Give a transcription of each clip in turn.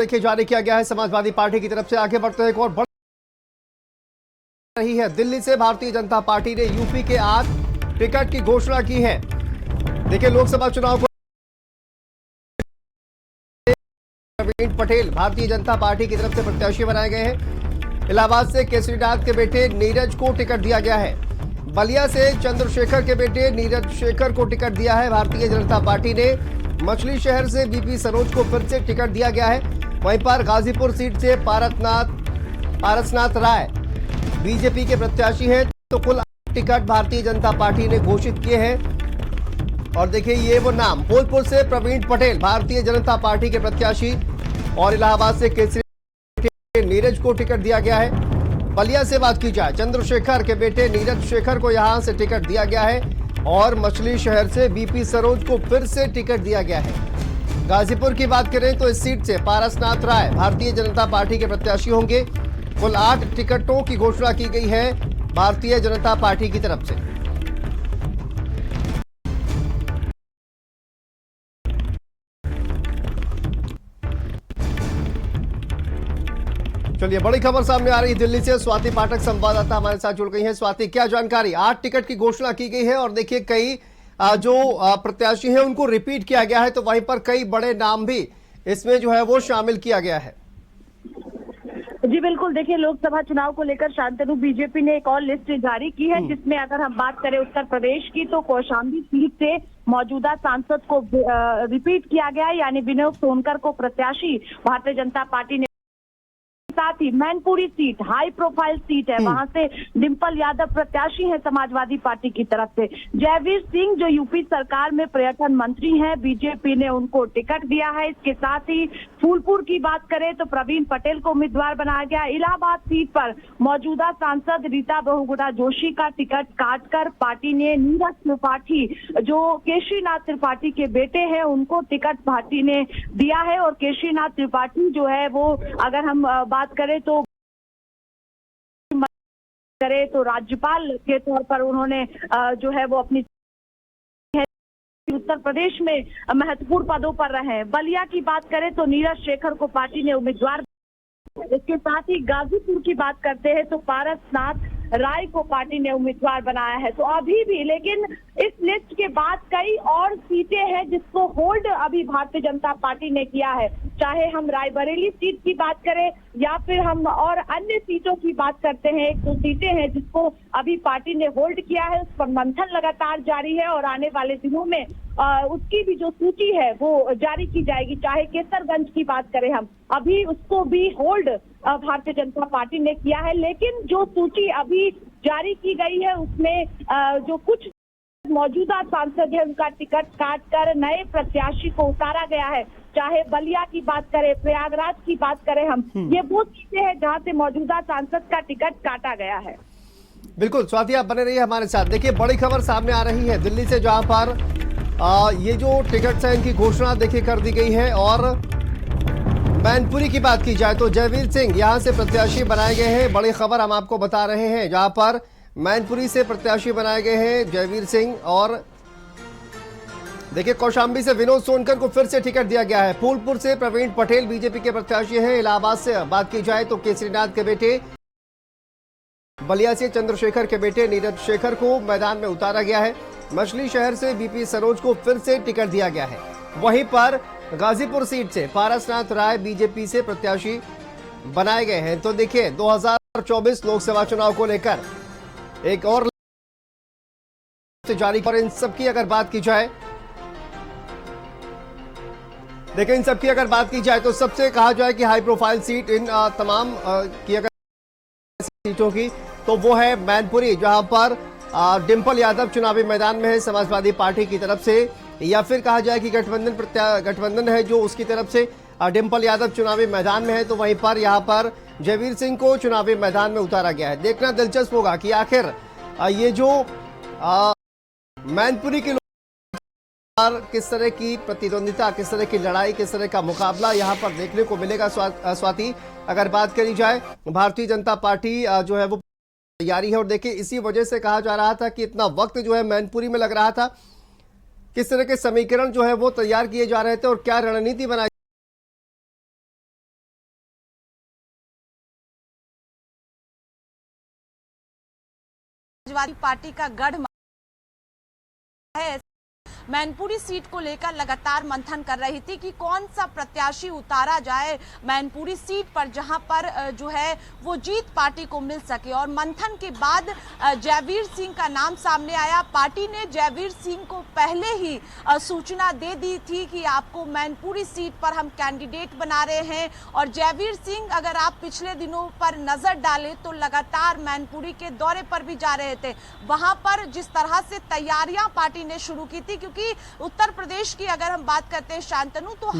देखिए जारी किया गया है समाजवादी पार्टी की तरफ से। आगे बढ़ते हैं, एक और बढ़ रही है। दिल्ली से भारतीय जनता पार्टी ने यूपी के 8 टिकट की घोषणा की है। देखिए लोकसभा चुनाव को प्रवीण पटेल भारतीय जनता पार्टी की तरफ से प्रत्याशी बनाए गए हैं। इलाहाबाद से केसरीनाथ के बेटे नीरज को टिकट दिया गया है। बलिया से चंद्रशेखर के बेटे नीरज शेखर को टिकट दिया है भारतीय जनता पार्टी ने। मछली शहर से बीपी सरोज को फिर से टिकट दिया गया है। वहीं पर गाजीपुर सीट से पारसनाथ राय बीजेपी के प्रत्याशी हैं। तो कुल 8 टिकट भारतीय जनता पार्टी ने घोषित किए हैं। और देखिए ये वो नाम, फूलपुर से प्रवीण पटेल भारतीय जनता पार्टी के प्रत्याशी, और इलाहाबाद से केसरी नीरज को टिकट दिया गया है। बलिया से बात की जाए, चंद्रशेखर के बेटे नीरज शेखर को यहां से टिकट दिया गया है। और मछली शहर से बीपी सरोज को फिर से टिकट दिया गया है। गाजीपुर की बात करें तो इस सीट से पारसनाथ राय भारतीय जनता पार्टी के प्रत्याशी होंगे। कुल 8 टिकटों की घोषणा की गई है भारतीय जनता पार्टी की तरफ से। चलिए बड़ी खबर सामने आ रही है दिल्ली से। स्वाति पाठक संवाददाता हमारे साथ जुड़ गई हैं। स्वाति, क्या जानकारी? 8 टिकट की घोषणा की गई है और देखिए कई जो प्रत्याशी हैं उनको रिपीट किया गया है, तो वहीं पर कई बड़े नाम भी इसमें जो है वो शामिल किया गया है। जी बिल्कुल, देखिए लोकसभा चुनाव को लेकर शांतनु बीजेपी ने एक और लिस्ट जारी की है, जिसमें अगर हम बात करें उत्तर प्रदेश की तो कौशाम्बी सीट से मौजूदा सांसद को रिपीट किया गया है, यानी विनोद सोनकर को प्रत्याशी भारतीय जनता पार्टी ने। साथ ही Mainpuri seat high profile seat है, वहां से डिंपल यादव प्रत्याशी हैं समाजवादी पार्टी की तरफ से। जयवीर सिंह जो यूपी सरकार में पर्यटन मंत्री हैं, बीजेपी ने उनको टिकट दिया है। इसके साथ ही फूलपुर की बात करें तो प्रवीण पटेल को उम्मीदवार बनाया गया। इलाहाबाद सीट पर मौजूदा सांसद रीता बहुगुणा जोशी का टिकट काटकर पार्टी ने नीरज त्रिपाठी जो केशरीनाथ त्रिपाठी के बेटे हैं उनको टिकट पार्टी ने दिया है। और केशरीनाथ त्रिपाठी जो है वो अगर हम बात करें तो राज्यपाल के तौर पर उन्होंने जो है वो अपनी उत्तर प्रदेश में महत्वपूर्ण पदों पर रहे हैं। बलिया की बात करें तो नीरज शेखर को पार्टी ने उम्मीदवार। इसके साथ ही गाजीपुर की बात करते हैं तो पारसनाथ राय को पार्टी ने उम्मीदवार बनाया है। तो अभी भी लेकिन इस लिस्ट के बाद कई और सीटें हैं जिसको होल्ड अभी भारतीय जनता पार्टी ने किया है, चाहे हम रायबरेली सीट की बात करें या फिर हम और अन्य सीटों की बात करते हैं। 1-2 सीटें हैं जिसको अभी पार्टी ने होल्ड किया है, उस पर मंथन लगातार जारी है और आने वाले दिनों में उसकी भी जो सूची है वो जारी की जाएगी। चाहे केसरगंज की बात करें हम, अभी उसको भी होल्ड भारतीय जनता पार्टी ने किया है। लेकिन जो सूची अभी जारी की गई है उसमें जो कुछ मौजूदा सांसद है उनका टिकट काटकर नए प्रत्याशी को उतारा गया है। चाहे बलिया की बात करें, प्रयागराज की बात करें हम, ये वो सीटें हैं जहां से मौजूदा सांसद का टिकट काटा गया है। बिल्कुल स्वाति, आप बने रहिए हमारे साथ। देखिए बड़ी खबर सामने आ रही है दिल्ली से, जहां पर ये जो टिकट है इनकी घोषणा देखिए कर दी गई है। और मैनपुरी की बात की जाए तो जयवीर सिंह यहां से प्रत्याशी बनाए गए हैं। बड़ी खबर हम आपको बता रहे हैं, जहां पर मैनपुरी से प्रत्याशी बनाए गए हैं जयवीर सिंह। और देखिए कौशाम्बी से विनोद सोनकर को फिर से टिकट दिया गया है। फूलपुर से प्रवीण पटेल बीजेपी के प्रत्याशी हैं। इलाहाबाद से बात की जाए तो केसरीनाथ के बेटे, बलिया से चंद्रशेखर के बेटे नीरज शेखर को मैदान में उतारा गया है। मछली शहर से बीपी सरोज को फिर से टिकट दिया गया है। वहीं पर गाजीपुर सीट से पारसनाथ राय बीजेपी से प्रत्याशी बनाए गए हैं। तो देखिए 2024 लोकसभा चुनाव को लेकर एक और जारी पर इन सबकी अगर बात की जाए, देखिए इन सबकी अगर बात की जाए तो सबसे कहा जाए कि हाई प्रोफाइल सीट इन तमाम की अगर सीटों की तो वो है मैनपुरी, जहां पर डिंपल यादव चुनावी मैदान में है समाजवादी पार्टी की तरफ से, या फिर कहा जाए कि गठबंधन है जो उसकी तरफ से डिंपल यादव चुनावी मैदान में है। तो वहीं पर यहां पर जयवीर सिंह को चुनावी मैदान में उतारा गया है। देखना दिलचस्प होगा कि आखिर ये जो मैनपुरी के किस तरह की प्रतिद्वंदिता, किस तरह की लड़ाई, किस तरह का मुकाबला यहां पर देखने को मिलेगा। स्वाति, अगर बात करी जाए भारतीय जनता पार्टी जो है वो तैयारी है, और देखिए इसी वजह से कहा जा रहा था कि इतना वक्त जो है मैनपुरी में लग रहा था, किस तरह के समीकरण जो है वो तैयार किए जा रहे थे और क्या रणनीति बनाई समाजवादी पार्टी का गढ़ है, मैनपुरी सीट को लेकर लगातार मंथन कर रही थी कि कौन सा प्रत्याशी उतारा जाए मैनपुरी सीट पर, जहां पर जो है वो जीत पार्टी को मिल सके। और मंथन के बाद जयवीर सिंह का नाम सामने आया। पार्टी ने जयवीर सिंह को पहले ही सूचना दे दी थी कि आपको मैनपुरी सीट पर हम कैंडिडेट बना रहे हैं। और जयवीर सिंह, अगर आप पिछले दिनों पर नजर डालें तो लगातार मैनपुरी के दौरे पर भी जा रहे थे। वहां पर जिस तरह से तैयारियां पार्टी ने शुरू की थी, क्योंकि उत्तर प्रदेश की अगर हम बात करते हैं शांतनु, तो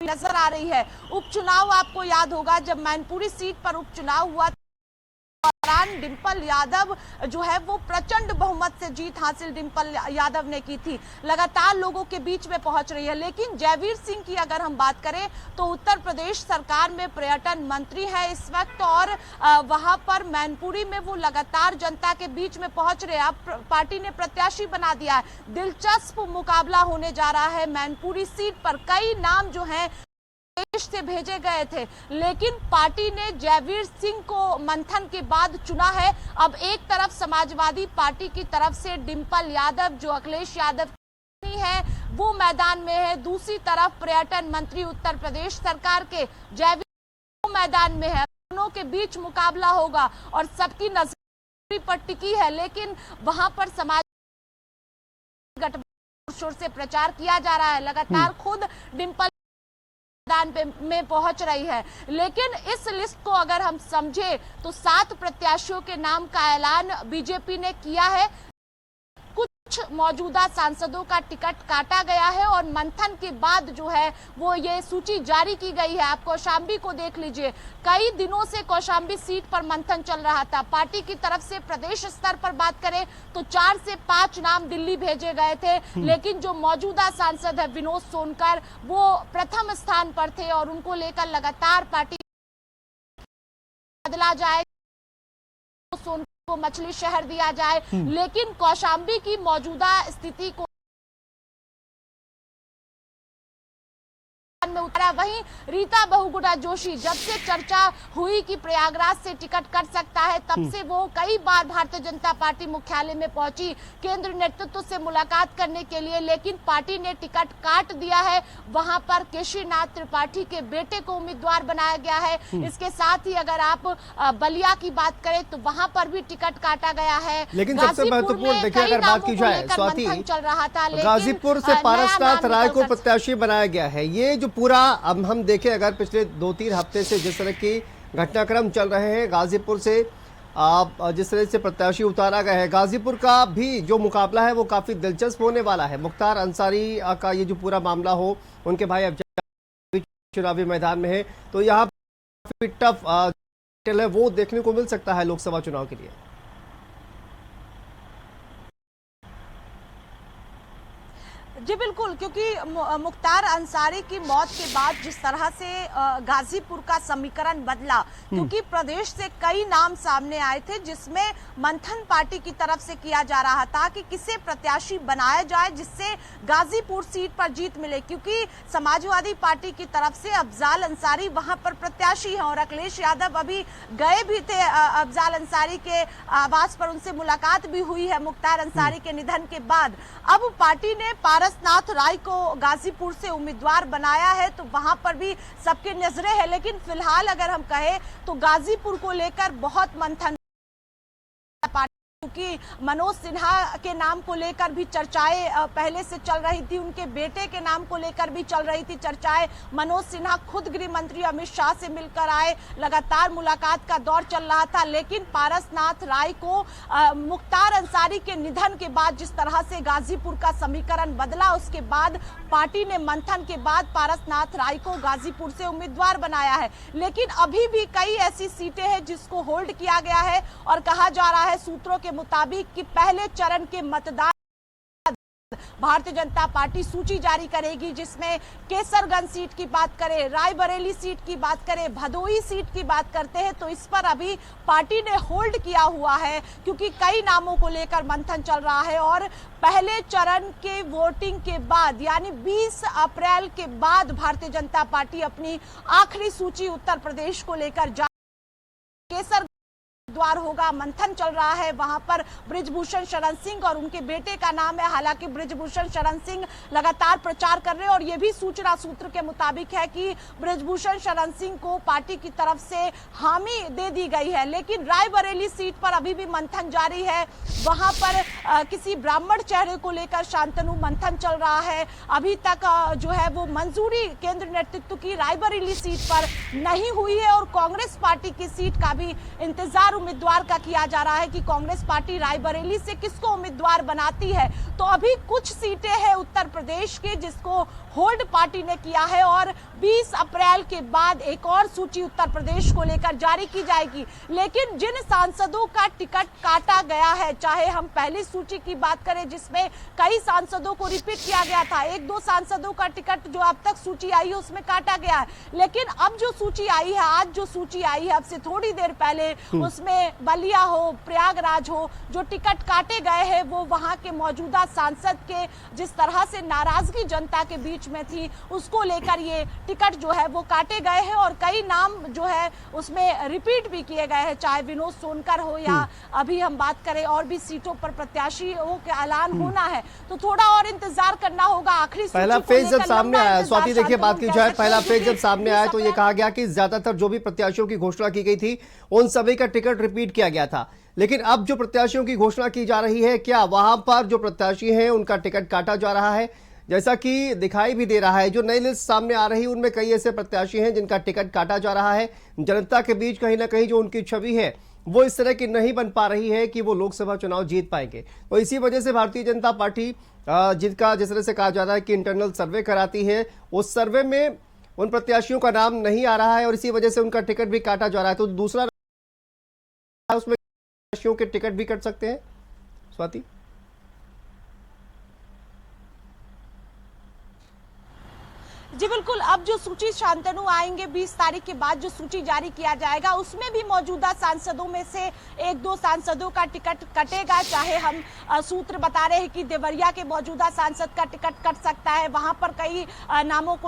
नजर आ रही है। उपचुनाव आपको याद होगा, जब मैनपुरी सीट पर उपचुनाव हुआ दौरान डिंपल यादव जो है वो प्रचंड बहुमत से जीत हासिल डिंपल यादव ने की थी, लगातार लोगों के बीच में पहुंच रही है। लेकिन जयवीर सिंह की अगर हम बात करें तो उत्तर प्रदेश सरकार में पर्यटन मंत्री है इस वक्त, और वहां पर मैनपुरी में वो लगातार जनता के बीच में पहुंच रहे हैं। अब पार्टी ने प्रत्याशी बना दिया है। दिलचस्प मुकाबला होने जा रहा है मैनपुरी सीट पर। कई नाम जो है देश से भेजे गए थे, लेकिन पार्टी ने जयवीर सिंह को मंथन के बाद चुना है। अब एक तरफ समाजवादी पार्टी की तरफ से डिंपल यादव, जो अखिलेश यादव है, वो मैदान में है। दूसरी तरफ पर्यटन मंत्री उत्तर प्रदेश सरकार के जयवीर मैदान में है। दोनों के बीच मुकाबला होगा और सबकी नजर पर टिकी है। लेकिन वहां पर समाज गठबंधन शोर से प्रचार किया जा रहा है, लगातार खुद डिंपल मैदान में पहुंच रही है। लेकिन इस लिस्ट को अगर हम समझे तो 7 प्रत्याशियों के नाम का ऐलान बीजेपी ने किया है। कुछ मौजूदा सांसदों का टिकट काटा गया है और मंथन के बाद जो है वो ये सूची जारी की गई है। आप कौशाम्बी को देख लीजिए, कई दिनों से कौशाम्बी सीट पर मंथन चल रहा था। पार्टी की तरफ से प्रदेश स्तर पर बात करें तो 4 से 5 नाम दिल्ली भेजे गए थे, लेकिन जो मौजूदा सांसद है विनोद सोनकर, वो प्रथम स्थान पर थे और उनको लेकर लगातार पार्टी बदला जाए, सोनकर को मछली शहर दिया जाए। लेकिन कौशाम्बी की मौजूदा स्थिति को में उतरा। वहीं रीता बहुगुणा जोशी, जब से चर्चा हुई कि प्रयागराज से टिकट कर सकता है, तब से वो कई बार भारतीय जनता पार्टी मुख्यालय में पहुंची केंद्र नेतृत्व से मुलाकात करने के लिए, लेकिन पार्टी ने टिकट काट दिया है। वहां पर केशरीनाथ त्रिपाठी के बेटे को उम्मीदवार बनाया गया है। इसके साथ ही अगर आप बलिया की बात करें तो वहां पर भी टिकट काटा गया है। लेकिन सबसे महत्वपूर्ण देखिए, अगर बात की जाए स्वाति, चल रहा था, गाजीपुर से पारसनाथ राय को प्रत्याशी बनाया गया है। ये जो पूरा अब हम देखें, अगर पिछले 2-3 हफ्ते से जिस तरह की घटनाक्रम चल रहे हैं, गाजीपुर से जिस तरह से प्रत्याशी उतारा गया है, गाजीपुर का भी जो मुकाबला है वो काफी दिलचस्प होने वाला है। मुख्तार अंसारी का ये जो पूरा मामला हो, उनके भाई अब चुनावी मैदान में है, तो यहाँ काफी टफ है, वो देखने को मिल सकता है लोकसभा चुनाव के लिए। जी बिल्कुल, क्योंकि मुख्तार अंसारी की मौत के बाद जिस तरह से गाजीपुर का समीकरण बदला, क्योंकि प्रदेश से कई नाम सामने आए थे जिसमें मंथन पार्टी की तरफ से किया जा रहा था कि किसे प्रत्याशी बनाया जाए जिससे गाजीपुर सीट पर जीत मिले, क्योंकि समाजवादी पार्टी की तरफ से अफजाल अंसारी वहां पर प्रत्याशी हैं और अखिलेश यादव अभी गए भी थे अफजाल अंसारी के आवास पर, उनसे मुलाकात भी हुई है मुख्तार अंसारी के निधन के बाद। अब पार्टी ने पारसनाथ राय को गाजीपुर से उम्मीदवार बनाया है, तो वहां पर भी सबकी नजरें हैं। लेकिन फिलहाल अगर हम कहें तो गाजीपुर को लेकर बहुत मंथन, क्योंकि मनोज सिन्हा के नाम को लेकर भी चर्चाएं पहले से चल रही थी, उनके बेटे के नाम को लेकर भी चल रही थी चर्चाएं। मनोज सिन्हा खुद गृह मंत्री अमित शाह से मिलकर आए, लगातार मुलाकात का दौर चल रहा था। लेकिन पारसनाथ राय को मुख्तार अंसारी के निधन के बाद जिस तरह से गाजीपुर का समीकरण बदला, उसके बाद पार्टी ने मंथन के बाद पारसनाथ राय को गाजीपुर से उम्मीदवार बनाया है। लेकिन अभी भी कई ऐसी सीटें हैं जिसको होल्ड किया गया है और कहा जा रहा है सूत्रों के मुताबिक कि पहले चरण के मतदान भारतीय जनता पार्टी सूची जारी करेगी, जिसमें केसरगंज सीट की बात करें, रायबरेली सीट की बात करें, भदोही सीट की बात करते हैं तो इस पर अभी पार्टी ने होल्ड किया हुआ है, क्योंकि कई नामों को लेकर मंथन चल रहा है। और पहले चरण के वोटिंग के बाद यानी 20 अप्रैल के बाद भारतीय जनता पार्टी अपनी आखिरी सूची उत्तर प्रदेश को लेकर केसर द्वार होगा, मंथन चल रहा है। वहां पर बृजभूषण शरण सिंह और उनके बेटे का नाम है। हालांकि बृजभूषण शरण सिंह लगातार प्रचार कर रहे हैं और ये भी सूचना सूत्र के मुताबिक है कि बृजभूषण शरण सिंह को पार्टी की तरफ से हामी दे दी गई है। लेकिन रायबरेली सीट पर अभी भी मंथन जारी है। वहां पर किसी ब्राह्मण चेहरे को लेकर शांतनु मंथन चल रहा है। अभी तक जो है वो मंजूरी केंद्र नेतृत्व की रायबरेली सीट पर नहीं हुई है और कांग्रेस पार्टी की सीट का भी इंतजार उम्मीदवार का किया जा रहा है कि कांग्रेस पार्टी रायबरेली से किसको उम्मीदवार बनाती है। तो अभी कुछ सीटें हैं उत्तर प्रदेश के जिसको होल्ड पार्टी ने किया है और 20 अप्रैल के बाद एक और सूची उत्तर प्रदेश को लेकर जारी की जाएगी। लेकिन जिन सांसदों का टिकट काटा गया है, चाहे हम पहली सूची की बात करें जिसमें कई सांसदों को रिपीट किया गया था, 1-2 सांसदों का टिकट जो अब तक सूची आई है उसमें काटा गया है। लेकिन अब जो सूची आई है, आज जो सूची आई है अब से थोड़ी देर पहले, उसमें बलिया हो, प्रयागराज हो, जो टिकट काटे गए हैं वो वहां के मौजूदा सांसद के जिस तरह से नाराजगी जनता के बीच में थी उसको लेकर ये टिकट जो है वो काटे गए हैं और कई नाम जो है उसमें रिपीट भी किए गए हैं, चाहे विनोद सोनकर हो या अभी हम बात करें और भी सीटों पर प्रत्याशियों के ऐलान होना है। तो थोड़ा और इंतजार करना होगा। आखिरी पहला फेज जब सामने आया, स्वाति देखिए बात की जाए, पहला फेज जब सामने आया तो ये कहा गया कि ज्यादातर जो भी प्रत्याशियों की घोषणा की गई थी उन सभी का टिकट रिपीट किया गया था। लेकिन अब जो प्रत्याशियों की घोषणा की जा रही है, क्या वहां पर जो प्रत्याशी हैं उनका टिकट काटा जा रहा है? जैसा कि दिखाई भी दे रहा है, जो नई लिस्ट सामने आ रही है उनमें कई ऐसे प्रत्याशी हैं जिनका टिकट काटा जा रहा है। जनता के बीच कहीं ना कहीं जो उनकी छवि है वो इस तरह की नहीं बन पा रही है कि वो लोकसभा चुनाव जीत पाएंगे। तो इसी वजह से भारतीय जनता पार्टी जिनका जिस तरह से कहा जा रहा है कि इंटरनल सर्वे कराती है, उस सर्वे में उन प्रत्याशियों का नाम नहीं आ रहा है और इसी वजह से उनका टिकट भी काटा जा रहा है। तो दूसरा उसमें प्रत्याशियों के टिकट भी कट सकते हैं, स्वाति? जी बिल्कुल, अब जो सूची शांतनु आएंगे 20 तारीख के बाद जो सूची जारी किया जाएगा उसमें भी मौजूदा सांसदों में से 1-2 सांसदों का टिकट कटेगा। चाहे हम सूत्र बता रहे हैं कि देवरिया के मौजूदा सांसद का टिकट कट सकता है, वहां पर कई नामों को